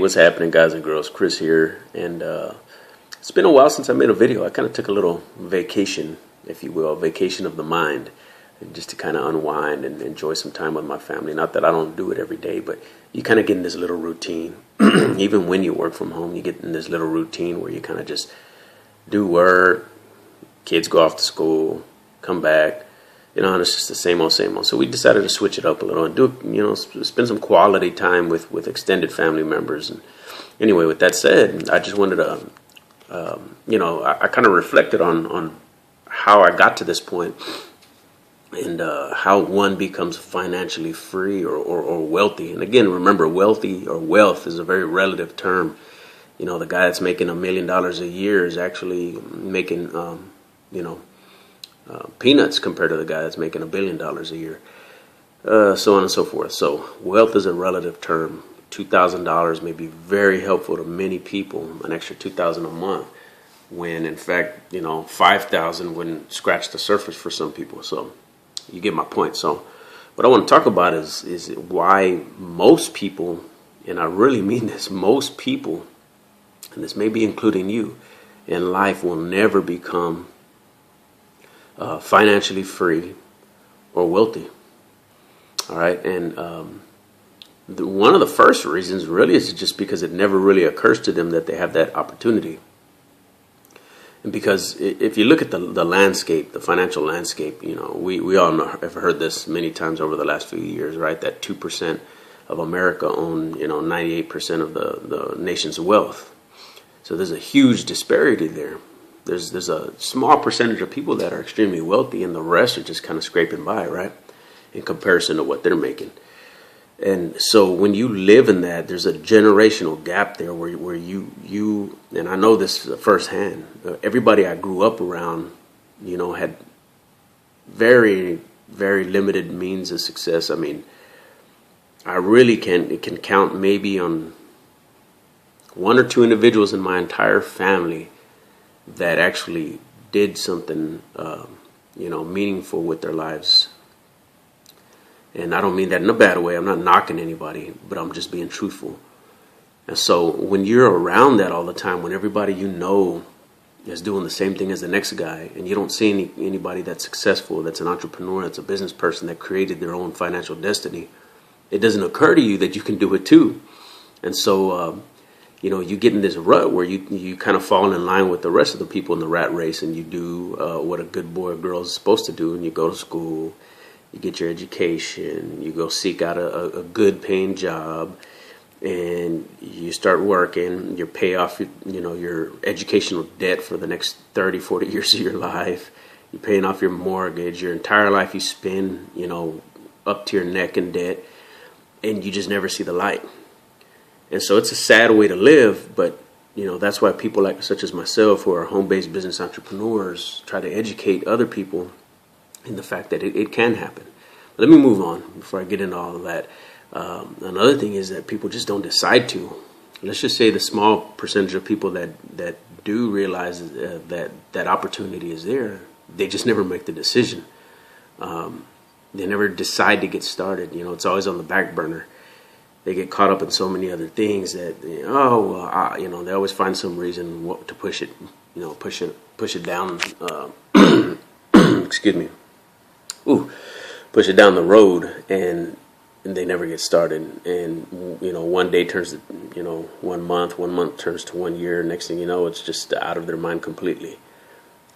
what's happening, guys and girls? Chris here, and it's been a while since I made a video. I kind of took a little vacation, if you will, a vacation of the mind, just to kind of unwind and enjoy some time with my family. Not that I don't do it every day, but you kind of get in this little routine. Even when you work from home, you get in this little routine where you kind of just do work, kids go off to school, come back, and it's just the same old, same old. So we decided to switch it up a little and do, spend some quality time with extended family members. And anyway, with that said, I just wanted to, I kind of reflected on how I got to this point and how one becomes financially free or wealthy. And again, remember, wealthy or wealth is a very relative term. The guy that's making $1 million a year is actually making, peanuts compared to the guy that's making $1 billion a year, so on and so forth. So wealth is a relative term. $2,000 may be very helpful to many people, an extra $2,000 a month, when in fact, $5,000 wouldn't scratch the surface for some people. So you get my point. So what I want to talk about is why most people, and I really mean this, most people, and this may be including you, in life will never become financially free or wealthy. All right, and one of the first reasons really is just because it never really occurs to them that they have that opportunity. And because if you look at the landscape, the financial landscape, we all have heard this many times over the last few years, right? That 2% of America own 98% of the nation's wealth. So there's a huge disparity there. There's a small percentage of people that are extremely wealthy, and the rest are just kind of scraping by, right, in comparison to what they're making. And so when you live in that, there's a generational gap there where you and I know this firsthand. Everybody I grew up around, had very, very limited means of success. I mean, I really can count maybe on one or two individuals in my entire family that actually did something, meaningful with their lives. And I don't mean that in a bad way. I'm not knocking anybody, but I'm just being truthful. And so when you're around that all the time, when everybody is doing the same thing as the next guy, and you don't see anybody that's successful, that's an entrepreneur, that's a business person that created their own financial destiny, it doesn't occur to you that you can do it too. And so, you get in this rut where you kind of fall in line with the rest of the people in the rat race, and you do what a good boy or girl is supposed to do, and you go to school, you get your education, you go seek out a good paying job, and you start working, you pay off your educational debt for the next 30, 40 years of your life. You're paying off your mortgage, your entire life you spend, up to your neck in debt, and you just never see the light. And so it's a sad way to live, but that's why people such as myself, who are home-based business entrepreneurs, try to educate other people in the fact that it can happen. Let me move on before I get into all of that. Another thing is that people just don't decide to. Let's just say the small percentage of people that do realize that opportunity is there, they just never make the decision. They never decide to get started. It's always on the back burner. They get caught up in so many other things that, they always find some reason to push it, push it down, excuse me, push it down the road, and they never get started. And, one day turns to, 1 month turns to 1 year. Next thing you know, it's just out of their mind completely.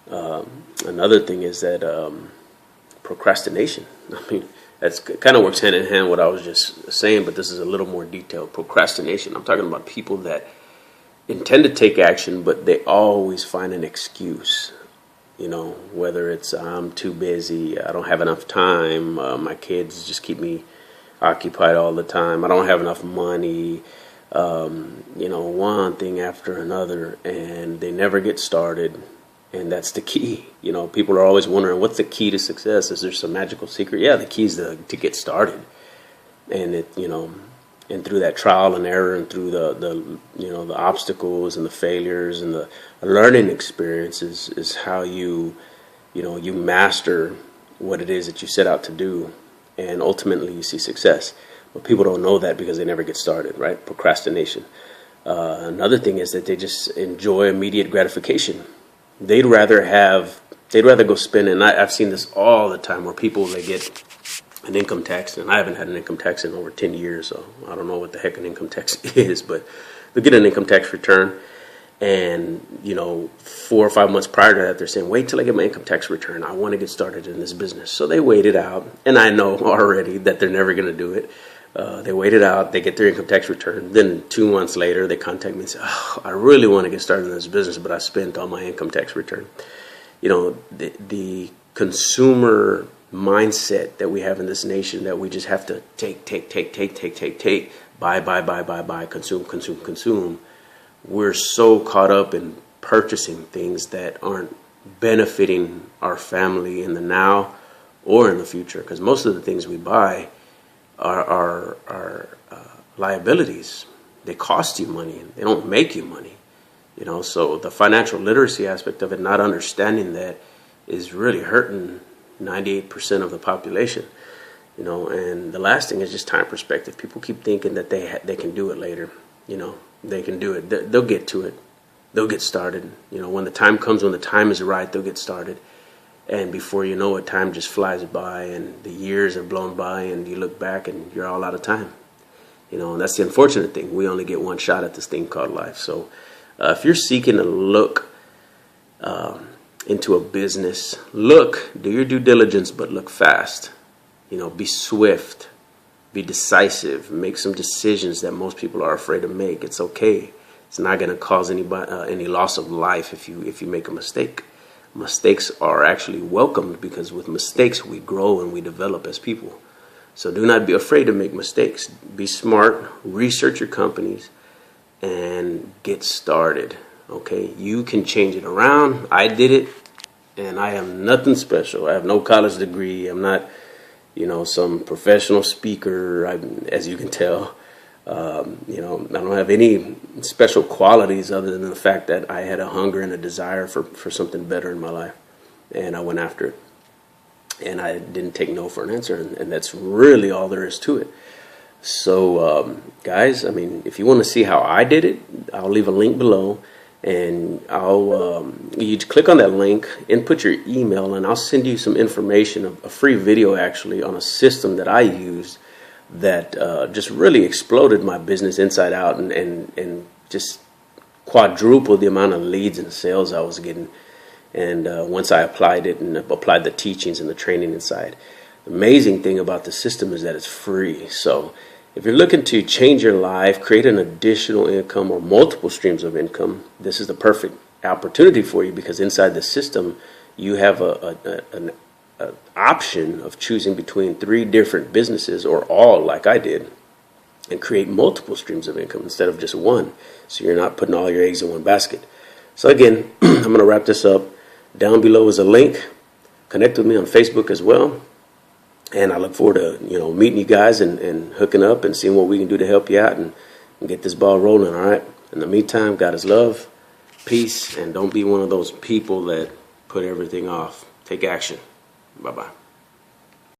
Another thing is that procrastination. I mean, that's kind of works hand in hand what I was just saying, but this is a little more detailed. Procrastination. I'm talking about people that intend to take action, but they always find an excuse. Whether it's I'm too busy, I don't have enough time, my kids just keep me occupied all the time, I don't have enough money, one thing after another, and they never get started. And that's the key. People are always wondering, what's the key to success? Is there some magical secret? Yeah, the key is to get started. And and through that trial and error, and through the obstacles and the failures and the learning experiences is how you master what it is that you set out to do, and ultimately you see success. But people don't know that because they never get started, right? Procrastination. Another thing is that they just enjoy immediate gratification. They'd rather go spend, and I've seen this all the time, where people, they get an income tax, and I haven't had an income tax in over 10 years, so I don't know what the heck an income tax is, but they'll get an income tax return, and 4 or 5 months prior to that, they're saying, wait till I get my income tax return, I want to get started in this business. So they wait it out, and I know already that they're never going to do it. They wait it out, they get their income tax return, then 2 months later they contact me and say, oh, I really want to get started in this business, but I spent all my income tax return. The consumer mindset that we have in this nation, that we just have to take, buy, consume. We're so caught up in purchasing things that aren't benefiting our family in the now or in the future, because most of the things we buy are liabilities. They cost you money. They don't make you money. So the financial literacy aspect of it, not understanding that, is really hurting 98% of the population. And the last thing is just time perspective. People keep thinking that they can do it later. They can do it. They'll get to it. They'll get started. When the time comes, when the time is right, they'll get started. And before you know it, time just flies by, and the years are blown by, and you look back and you're all out of time. And that's the unfortunate thing. We only get one shot at this thing called life. So if you're seeking to look into a business, do your due diligence, but look fast. Be swift, be decisive, make some decisions that most people are afraid to make. It's okay. It's not going to cause any loss of life if you make a mistake. Mistakes are actually welcomed, because with mistakes we grow and we develop as people. So do not be afraid to make mistakes. Be smart, research your companies, and get started. Okay, you can change it around. I did it, and I am nothing special. I have no college degree. I'm not, some professional speaker, as you can tell. I don't have any special qualities other than the fact that I had a hunger and a desire for something better in my life, and I went after it, and I didn't take no for an answer, and that's really all there is to it. So guys, if you want to see how I did it, I'll leave a link below, and you click on that link, input your email, and I'll send you some information, a free video actually, on a system that I used that just really exploded my business inside out, and just quadrupled the amount of leads and sales I was getting. And once I applied it and applied the teachings and the training inside, the amazing thing about the system is that it's free. So if you're looking to change your life, create an additional income or multiple streams of income, this is the perfect opportunity for you, because inside the system you have an option of choosing between 3 different businesses, or all, like I did, and create multiple streams of income instead of just one, so you're not putting all your eggs in one basket. So again, I'm going to wrap this up. Down below is a link. Connect with me on Facebook as well, and I look forward to meeting you guys and hooking up and seeing what we can do to help you out and get this ball rolling. All right, in the meantime, God is love, peace, and don't be one of those people that put everything off. Take action. Bye-bye.